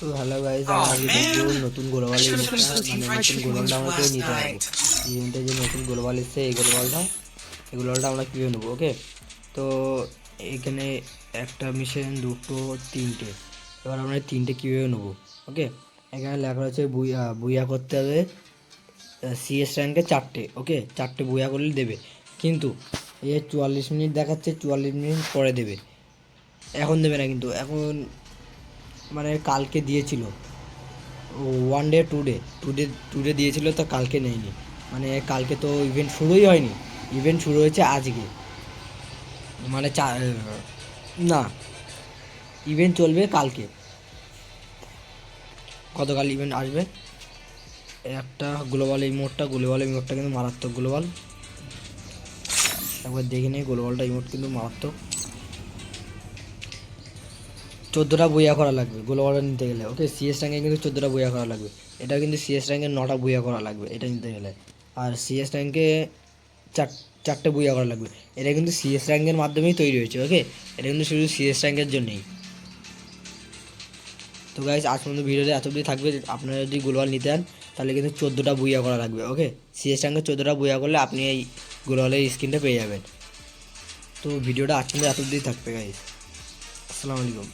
তো hello guys, আমরা আজকে দেখবো নতুন গ্লোবাল ইভেন্টটা, মানে নতুন গ্লোবালটা আমরা করে নিতে পারবো। ইভেন্টে যে নতুন গ্লোবাল এসছে এই গ্লোবালটা আমরা কীভাবে নেবো। ওকে, তো এখানে একটা মিশন, দুটো, তিনটে। এবার আমরা এই তিনটে কীভাবে নেবো। ওকে, এখানে লেখা আছে বুইয়া করতে হবে সিএস র্যাঙ্কে 4টে। ওকে, 4টে বুইয়া করলে দেবে, কিন্তু এ 44 মিনিট দেখাচ্ছে, 44 মিনিট পরে দেবে, এখন দেবে না। কিন্তু এখন মানে কালকে দিয়েছিল, ওয়ান ডে টু ডে দিয়েছিল, তো কালকে নেয়নি। মানে কালকে তো ইভেন্ট শুরুই হয়নি, ইভেন্ট শুরু হয়েছে আজকে। মানে না, ইভেন্ট চলবে কালকে, গতকাল ইভেন্ট আসবে। একটা গ্লোবাল ইমোটটা কিন্তু মারাত্মক গ্লোবাল, একবার দেখে নেই। গ্লোবালটা ইমোট কিন্তু মারাত্মক। 14টা বইয়া করা লাগবে গ্লোবালটা নিতে গেলে। ওকে, সিএস র্যাঙ্কে কিন্তু 14টা বইয়া করা লাগবে। এটা কিন্তু সিএস র্যাঙ্কে 9টা বইয়া করা লাগবে এটা নিতে গেলে। আর সিএস র্যাঙ্কে চার 4টে বইয়া করা লাগবে। এটা কিন্তু সিএস র্যাঙ্কের মাধ্যমেই তৈরি হয়েছে। ওকে, এটা কিন্তু শুধু সিএস র্যাঙ্কের জন্যই। তো গাইস, আজ পর্যন্ত ভিডিওতে এত অবধি থাকবে। আপনারা যদি গ্লোবাল নিতে চান তাহলে কিন্তু 14টা বইয়া করা লাগবে। ওকে, সিএস র্যাঙ্কে 14টা বইয়া করলে আপনি এই গ্লোবালের স্ক্রিনটা পেয়ে যাবেন। তো ভিডিওটা আজ পর্যন্ত এত অবধি থাকবে গাইস। আসসালামু আলাইকুম।